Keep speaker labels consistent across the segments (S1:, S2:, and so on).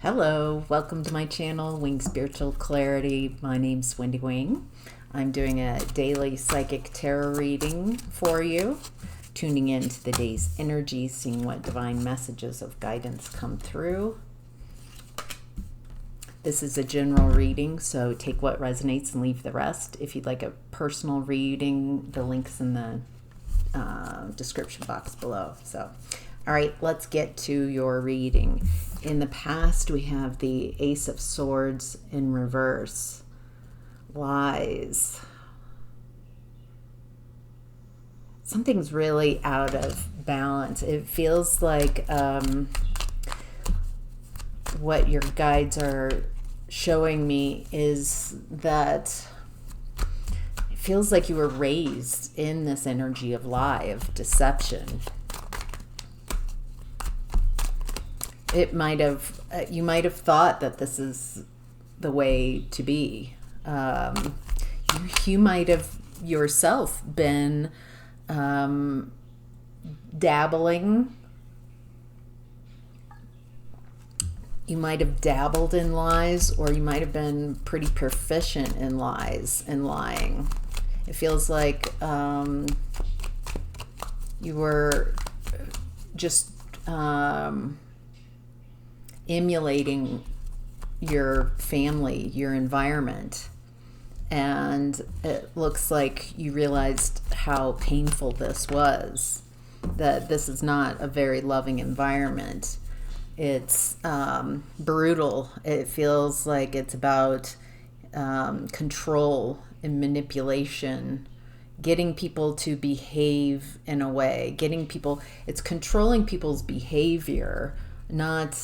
S1: Hello, welcome to my channel, Wing Spiritual Clarity. My name's Wendy Wing. I'm doing a daily psychic tarot reading for you, tuning into the day's energy, seeing what divine messages of guidance come through. This is a general reading, so take what resonates and leave the rest. If you'd like a personal reading, the link's in the description box below. All right, let's get to your reading. In the past, we have the Ace of Swords in reverse. Lies. Something's really out of balance. It feels like what your guides are showing me is that it feels like you were raised in this energy of lie, of deception. It might have, you might have thought that this is the way to be. You might have yourself been dabbling. You might have dabbled in lies, or you might have been pretty proficient in lies and lying. It feels like you were just emulating your family, your environment, and it looks like you realized how painful this was, that this is not a very loving environment. It's brutal. It feels like it's about control and manipulation, getting people to behave in a way, it's controlling people's behavior, not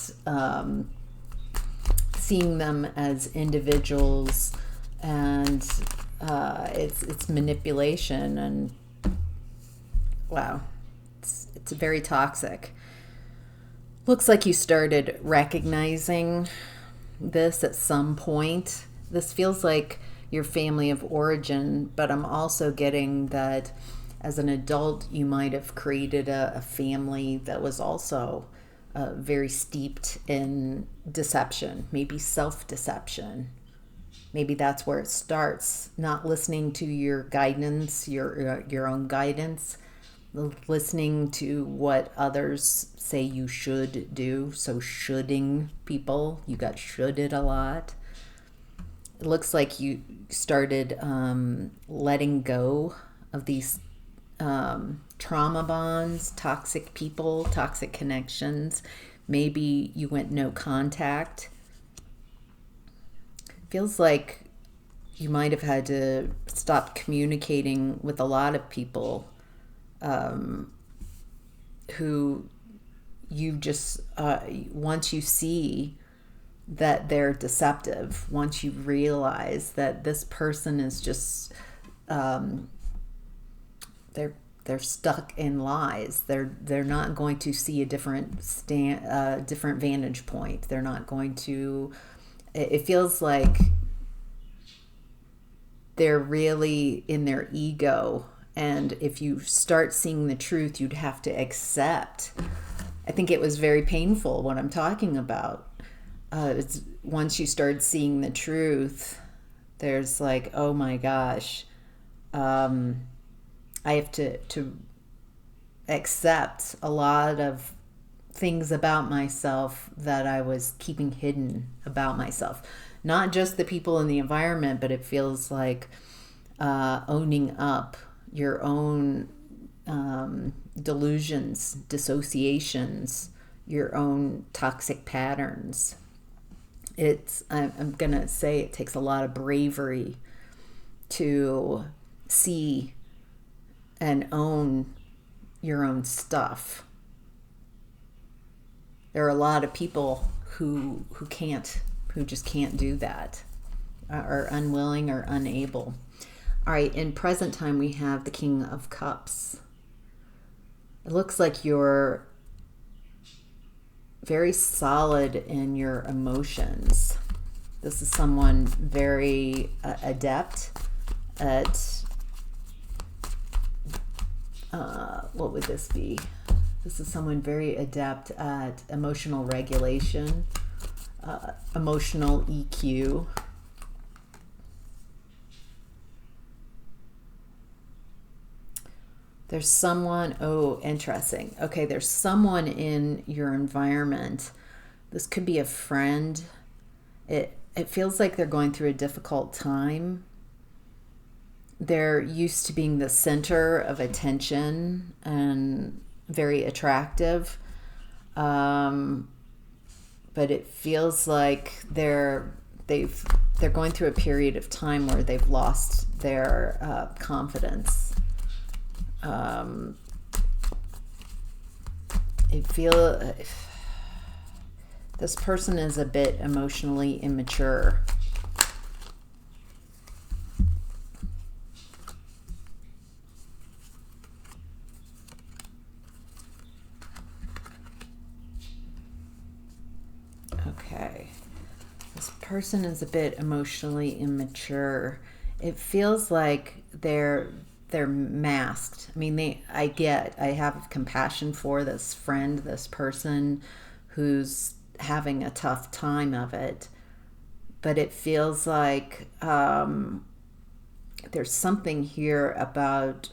S1: seeing them as individuals, and it's manipulation, and wow, it's very toxic. Looks like you started recognizing this at some point. This feels like your family of origin, but I'm also getting that as an adult you might have created a family that was also very steeped in deception, maybe self-deception. Maybe that's where it starts, not listening to your guidance, your own guidance, listening to what others say you should do. So shoulding people, you got shoulded a lot. It looks like you started letting go of these trauma bonds, toxic people, toxic connections. Maybe you went no contact. Feels like you might have had to stop communicating with a lot of people who you just, once you see that they're deceptive, once you realize that this person is just they're stuck in lies. They're not going to see a different vantage point. They're not going to. It feels like they're really in their ego, and if you start seeing the truth, you'd have to accept. I think it was very painful what I'm talking about. Once you start seeing the truth, there's like, oh my gosh. I have to accept a lot of things about myself that I was keeping hidden about myself. Not just the people in the environment, but it feels like owning up your own delusions, dissociations, your own toxic patterns. I'm going to say it takes a lot of bravery to see and own your own stuff. There are a lot of people who just can't do that, are unwilling or unable. All right, in present time we have the King of Cups. It looks like you're very solid in your emotions. This is someone very adept at what would this be? This is someone very adept at emotional regulation, emotional EQ. There's someone, oh, interesting. Okay, there's someone in your environment. This could be a friend. It feels like they're going through a difficult time. They're used to being the center of attention and very attractive. But it feels like they're going through a period of time where they've lost their confidence. This person is a bit emotionally immature. Okay. This person is a bit emotionally immature. It feels like they're masked. I mean, I have compassion for this friend, this person who's having a tough time of it. But it feels like there's something here about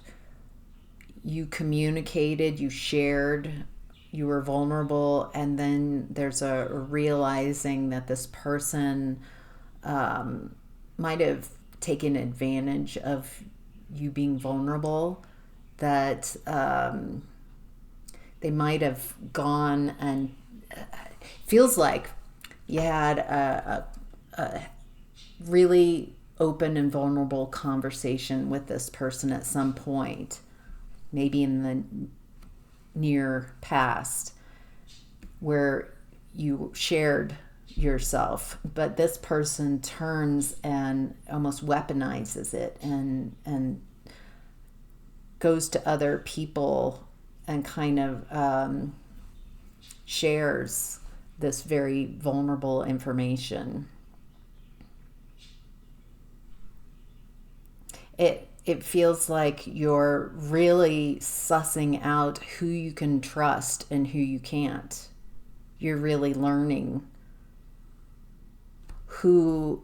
S1: you communicated, you shared, you were vulnerable, and then there's a realizing that this person might have taken advantage of you being vulnerable, that they might have gone and feels like you had a really open and vulnerable conversation with this person at some point, maybe in the near past, where you shared yourself, but this person turns and almost weaponizes it and goes to other people and kind of shares this very vulnerable information. It feels like you're really sussing out who you can trust and who you can't. You're really learning who's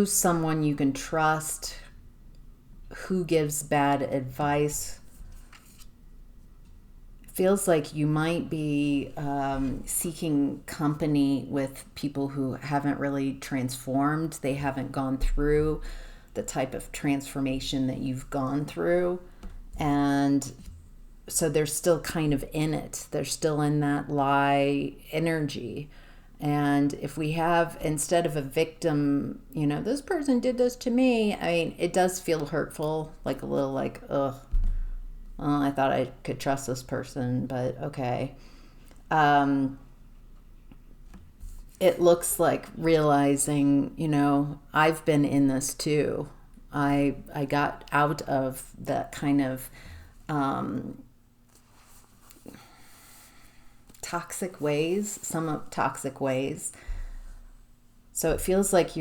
S1: someone you can trust, who gives bad advice. Feels like you might be seeking company with people who haven't really transformed. They haven't gone through the type of transformation that you've gone through. And so they're still kind of in it. They're still in that lie energy. And if we have, instead of a victim, this person did this to me, I mean, it does feel hurtful, like a little like, ugh. Well, I thought I could trust this person, but okay. It looks like realizing, I've been in this too. I got out of that kind of toxic ways, some toxic ways. So it feels like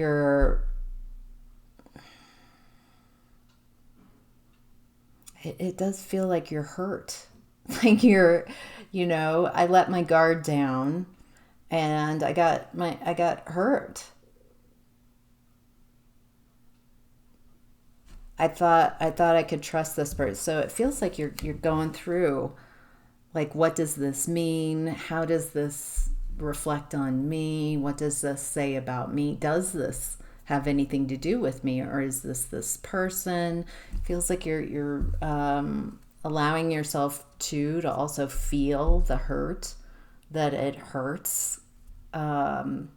S1: it does feel like you're hurt. Like I let my guard down and I got hurt. I thought I could trust this person. So it feels like you're going through, like, what does this mean? How does this reflect on me? What does this say about me? Does this have anything to do with me, or is this person? It feels like you're allowing yourself to also feel the hurt, that it hurts. What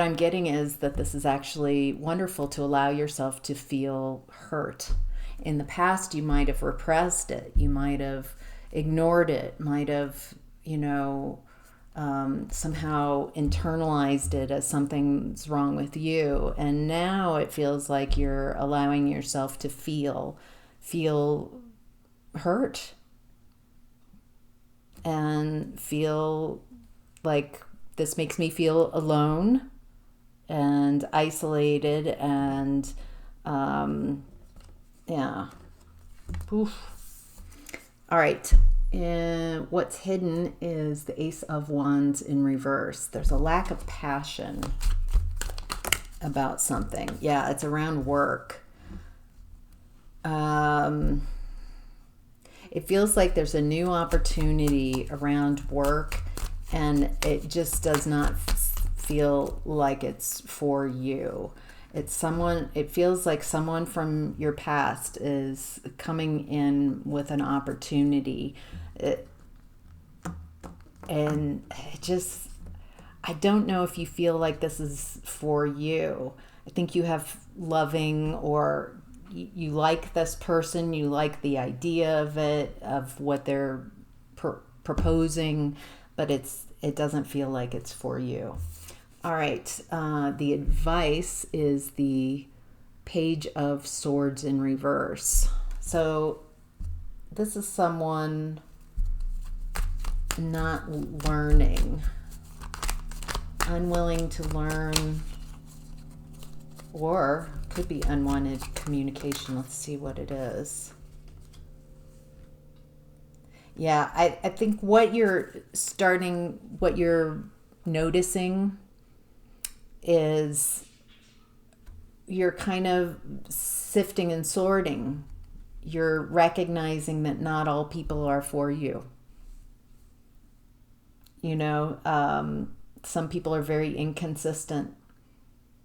S1: I'm getting is that this is actually wonderful to allow yourself to feel hurt. In the past, you might have repressed it. You might have ignored it, might have, somehow internalized it as something's wrong with you. And now it feels like you're allowing yourself to feel hurt and feel like this makes me feel alone and isolated and yeah. Oof. All right. And what's hidden is the Ace of Wands in reverse. There's a lack of passion about something. Yeah, it's around work. It feels like there's a new opportunity around work, and it just does not feel like it's for you. It feels like someone from your past is coming in with an opportunity. I don't know if you feel like this is for you. I think you have loving, or you like this person, you like the idea of it, of what they're proposing, but it doesn't feel like it's for you. All right, the advice is the Page of Swords in reverse. So this is someone not learning, unwilling to learn, or could be unwanted communication. Let's see what it is. Yeah, I think what you're noticing is you're kind of sifting and sorting. You're recognizing that not all people are for you. You know, some people are very inconsistent.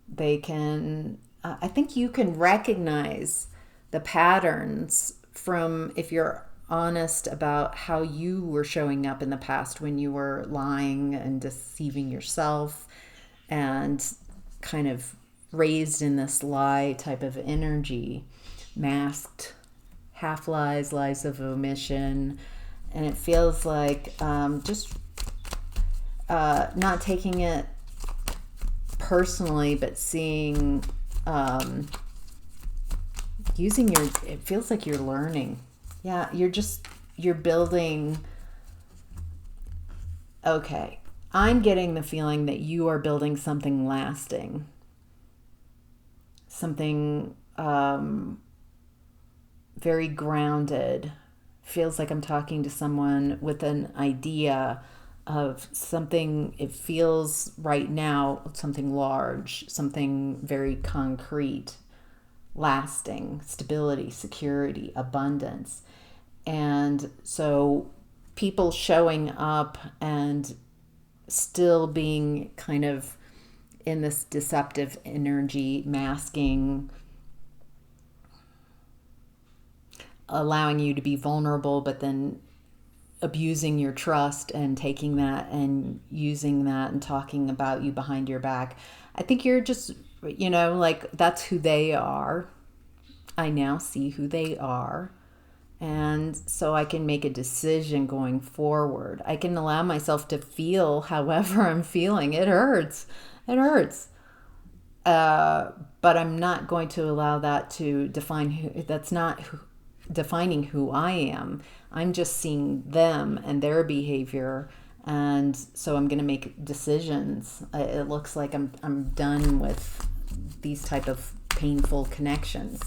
S1: They can, I think you can recognize the patterns from, if you're honest about how you were showing up in the past when you were lying and deceiving yourself and kind of raised in this lie type of energy, masked, half lies, lies of omission. And it feels like just not taking it personally, but seeing, it feels like you're learning. Yeah, you're building. Okay, I'm getting the feeling that you are building something lasting. Something very grounded. Feels like I'm talking to someone with an idea of something. It feels right now something large, something very concrete, lasting, stability, security, abundance. And so people showing up and still being kind of in this deceptive energy, masking, allowing you to be vulnerable, but then abusing your trust and taking that and using that and talking about you behind your back. I think you're just, like, that's who they are. I now see who they are. And so I can make a decision going forward. I can allow myself to feel however I'm feeling. It hurts. It hurts. But I'm not going to allow that to define that's not defining who I am. I'm just seeing them and their behavior. And so I'm going to make decisions. It looks like I'm done with these type of painful connections.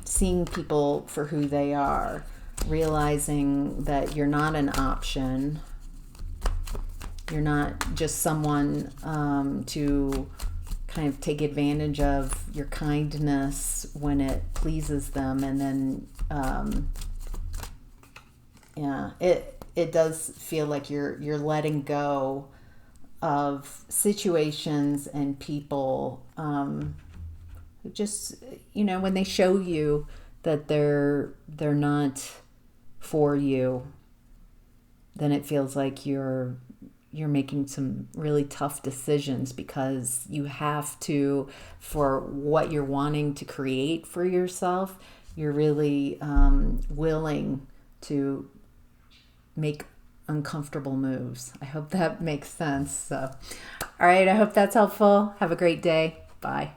S1: Seeing people for who they are, realizing that you're not an option. You're not just someone to kind of take advantage of your kindness when it pleases them. And then, it does feel like you're letting go of situations and people just, when they show you that they're not for you, then it feels like you're making some really tough decisions, because you have to, for what you're wanting to create for yourself, you're really willing to make uncomfortable moves. I hope that makes sense. So, all right, I hope that's helpful. Have a great day. Bye.